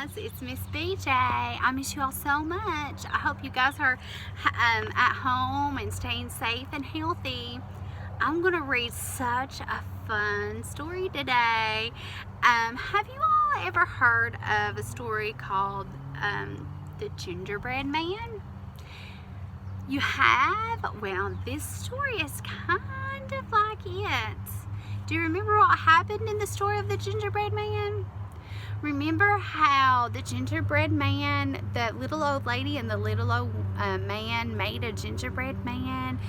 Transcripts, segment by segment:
guys, it's Miss BJ. I miss you all so much. I hope you guys are at home and staying safe and healthy. I'm gonna read such a fun story today. Have you all ever heard of a story called the Gingerbread Man? You have? Well, this story is kind of like it. Do you remember what happened in the story of the Gingerbread Man? Remember how the gingerbread man, the little old lady and the little old man made a gingerbread man,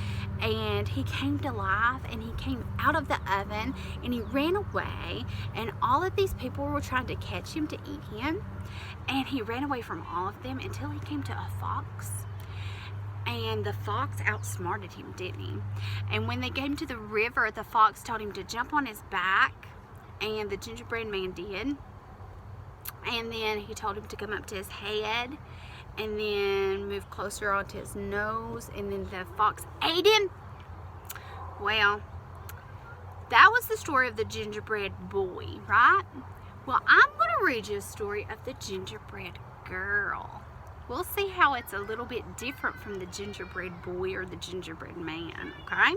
and he came to life and he came out of the oven and he ran away, and all of these people were trying to catch him to eat him, and he ran away from all of them until he came to a fox. And the fox outsmarted him, didn't he? And when they came to the river, the fox told him to jump on his back, and the gingerbread man did. And then he told him to come up to his head and then move closer onto his nose, and then the fox ate him. Well, that was the story of the gingerbread boy, right? Well, I'm going to read you a story of the gingerbread girl. We'll see how it's a little bit different from the gingerbread boy or the gingerbread man, okay?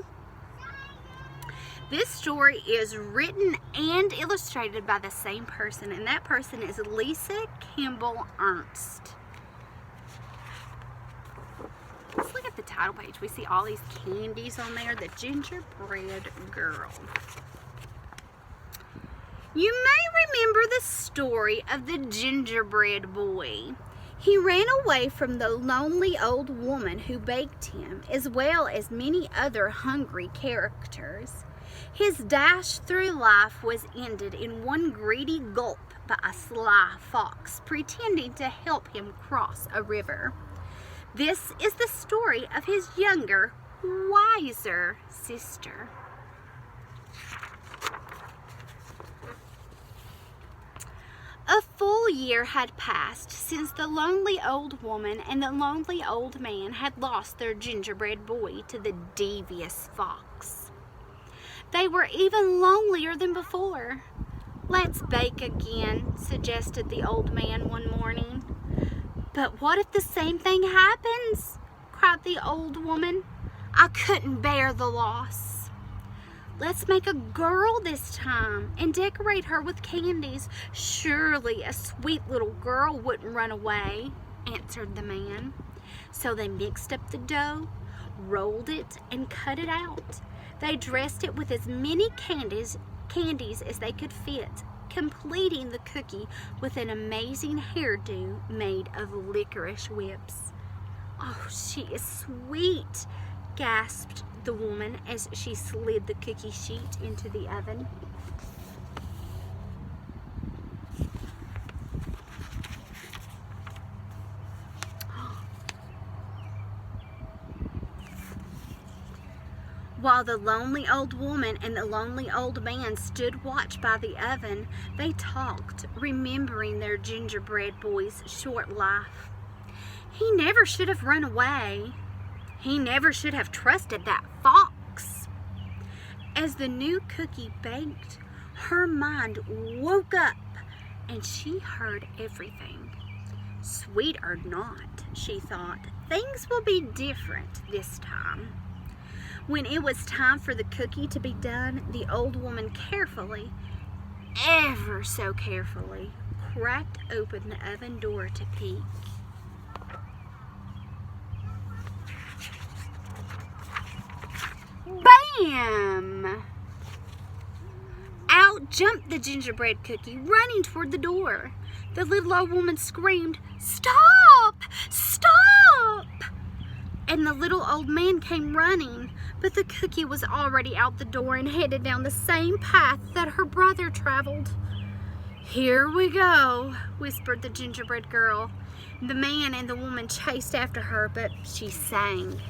This story is written and illustrated by the same person, and that person is Lisa Campbell Ernst. Let's look at the title page. We see all these candies on there. The Gingerbread Girl. You may remember the story of the gingerbread boy. He ran away from the lonely old woman who baked him, as well as many other hungry characters. His dash through life was ended in one greedy gulp by a sly fox pretending to help him cross a river. This is the story of his younger, wiser sister. A full year had passed since the lonely old woman and the lonely old man had lost their gingerbread boy to the devious fox. They were even lonelier than before. "Let's bake again," suggested the old man one morning. "But what if the same thing happens?" cried the old woman. "I couldn't bear the loss." "Let's make a girl this time and decorate her with candies. Surely a sweet little girl wouldn't run away," answered the man. So they mixed up the dough, rolled it, and cut it out. They dressed it with as many candies as they could fit, completing the cookie with an amazing hairdo made of licorice whips. "Oh, she is sweet," gasped the woman as she slid the cookie sheet into the oven. While the lonely old woman and the lonely old man stood watch by the oven, they talked, remembering their gingerbread boy's short life. He never should have run away. He never should have trusted that fox. As the new cookie baked, her mind woke up and she heard everything. Sweet or not, she thought, things will be different this time. When it was time for the cookie to be done, the old woman carefully, ever so carefully, cracked open the oven door to peek. Bam! Out jumped the gingerbread cookie, running toward the door. The little old woman screamed, "Stop! Stop!" And the little old man came running, but the cookie was already out the door and headed down the same path that her brother traveled. "Here we go," whispered the gingerbread girl. The man and the woman chased after her, but she sang.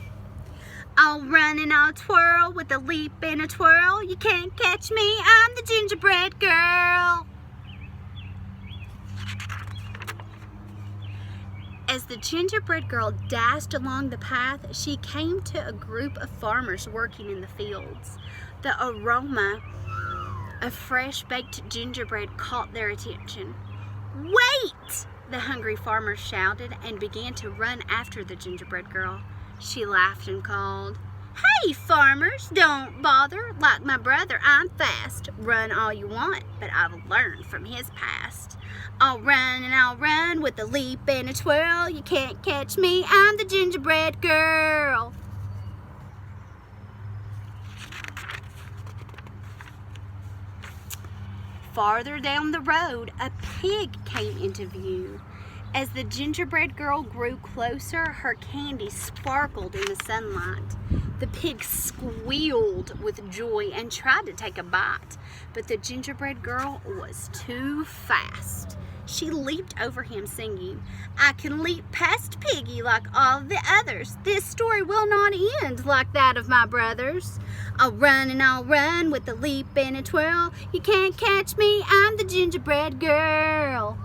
"I'll run and I'll twirl with a leap and a twirl. You can't catch me, I'm the gingerbread girl." As the gingerbread girl dashed along the path, she came to a group of farmers working in the fields. The aroma of fresh baked gingerbread caught their attention. "Wait!" The hungry farmer shouted and began to run after the gingerbread girl. She laughed and called, "Hey, farmers, don't bother. Like my brother, I'm fast. Run all you want, but I've learned from his past. I'll run and I'll run with a leap and a twirl. You can't catch me, I'm the gingerbread girl." Farther down the road, a pig came into view. As the gingerbread girl grew closer, her candy sparkled in the sunlight. The pig squealed with joy and tried to take a bite, but the gingerbread girl was too fast. She leaped over him singing, "I can leap past Piggy like all the others. This story will not end like that of my brothers. I'll run and I'll run with a leap and a twirl. You can't catch me, I'm the gingerbread girl."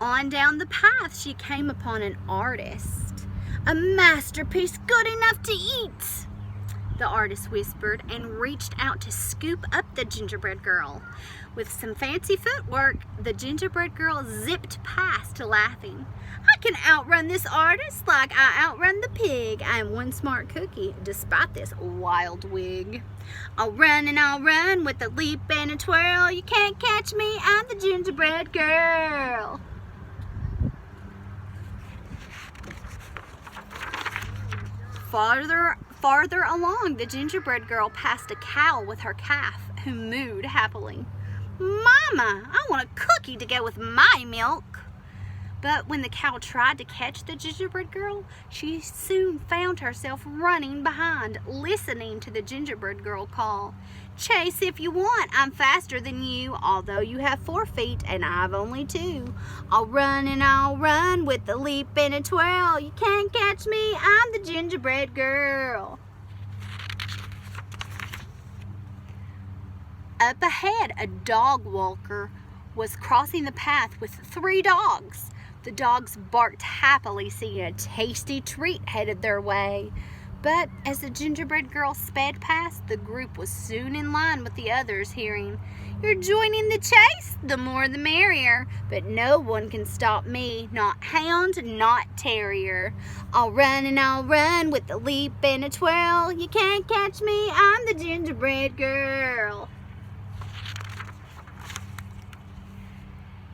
On down the path, she came upon an artist. "A masterpiece good enough to eat," the artist whispered and reached out to scoop up the gingerbread girl. With some fancy footwork, the gingerbread girl zipped past, laughing. "I can outrun this artist like I outrun the pig. I am one smart cookie despite this wild wig. I'll run and I'll run with a leap and a twirl. You can't catch me, I'm the gingerbread girl." Farther along, the gingerbread girl passed a cow with her calf, who mooed happily. "Mama, I want a cookie to go with my milk." But when the cow tried to catch the gingerbread girl, she soon found herself running behind, listening to the gingerbread girl call, "Chase if you want, I'm faster than you, although you have 4 feet and I've only 2. I'll run and I'll run with a leap and a twirl. You can't catch me, I'm the gingerbread girl." Up ahead, a dog walker was crossing the path with 3 dogs. The dogs barked happily, seeing a tasty treat headed their way. But as the gingerbread girl sped past, the group was soon in line with the others, hearing, "You're joining the chase, the more the merrier. But no one can stop me, not hound, not terrier. I'll run and I'll run with a leap and a twirl. You can't catch me, I'm the gingerbread girl."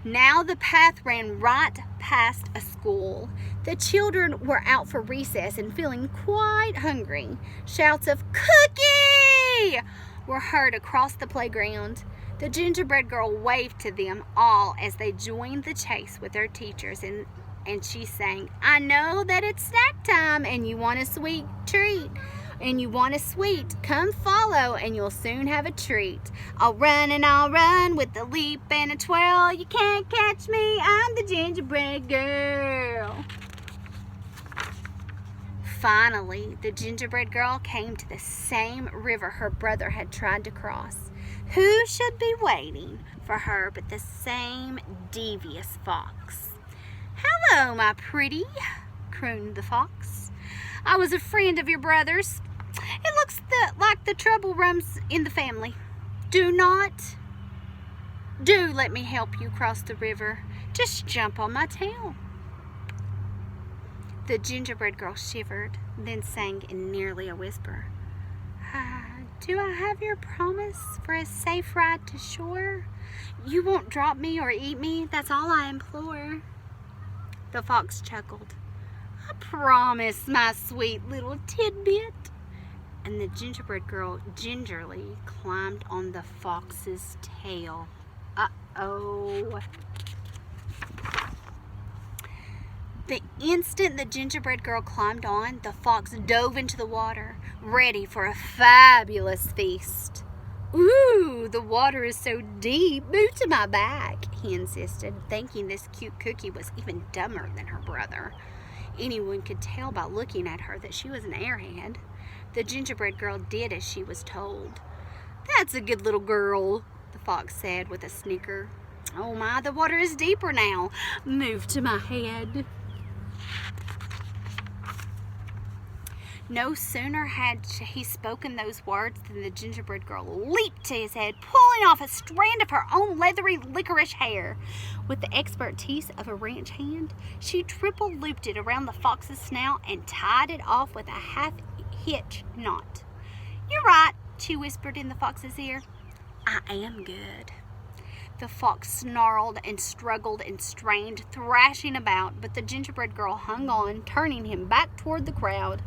Now the path ran right past a school. The children were out for recess and feeling quite hungry. Shouts of "Cookie!" were heard across the playground. The gingerbread girl waved to them all as they joined the chase with their teachers, and she sang, "I know that it's snack time and you want a sweet treat. And you want a sweet, come follow and you'll soon have a treat. I'll run and I'll run with a leap and a twirl. You can't catch me, I'm the gingerbread girl." Finally, the gingerbread girl came to the same river her brother had tried to cross. Who should be waiting for her but the same devious fox? "Hello, my pretty," crooned the fox. "I was a friend of your brother's. It looks like the trouble runs in the family. Do let me help you cross the river. Just jump on my tail." The gingerbread girl shivered, then sang in nearly a whisper, "Do I have your promise for a safe ride to shore? You won't drop me or eat me, that's all I implore." The fox chuckled. "I promise, my sweet little tidbit." And the gingerbread girl gingerly climbed on the fox's tail. Uh-oh. The instant the gingerbread girl climbed on, the fox dove into the water, ready for a fabulous feast. "Ooh, the water is so deep. Move to my back," he insisted, thinking this cute cookie was even dumber than her brother. Anyone could tell by looking at her that she was an airhead. The gingerbread girl did as she was told. "That's a good little girl," the fox said with a snicker. "Oh my, the water is deeper now. Move to my head." No sooner had he spoken those words than the gingerbread girl leaped to his head, pulling off a strand of her own leathery licorice hair. With the expertise of a ranch hand, she triple-looped it around the fox's snout and tied it off with a half-hitch knot. "You're right," she whispered in the fox's ear. "I am good." The fox snarled and struggled and strained, thrashing about, but the gingerbread girl hung on, turning him back toward the crowd.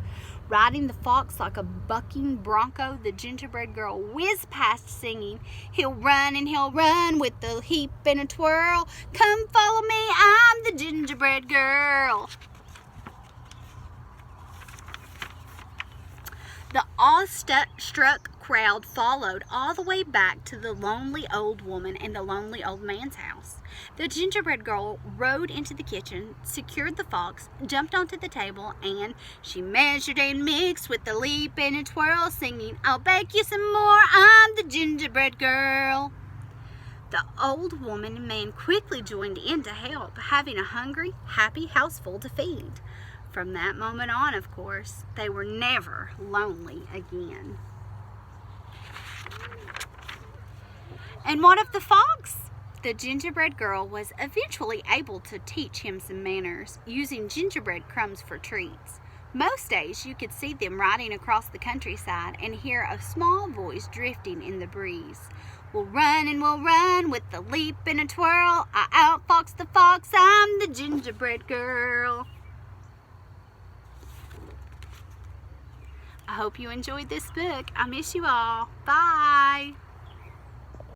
Riding the fox like a bucking bronco, the gingerbread girl whizzed past singing, "He'll run and he'll run with a heap and a twirl. Come follow me, I'm the gingerbread girl." The awe-struck crowd followed all the way back to the lonely old woman and the lonely old man's house. The gingerbread girl rode into the kitchen, secured the fox, jumped onto the table, and she measured and mixed with a leap and a twirl, singing, "I'll bake you some more, I'm the gingerbread girl." The old woman and man quickly joined in to help, having a hungry, happy houseful to feed. From that moment on, of course, they were never lonely again. And what of the fox? The gingerbread girl was eventually able to teach him some manners, using gingerbread crumbs for treats. Most days you could see them riding across the countryside and hear a small voice drifting in the breeze. "We'll run and we'll run with a leap and a twirl. I outfox the fox, I'm the gingerbread girl." I hope you enjoyed this book. I miss you all. Bye.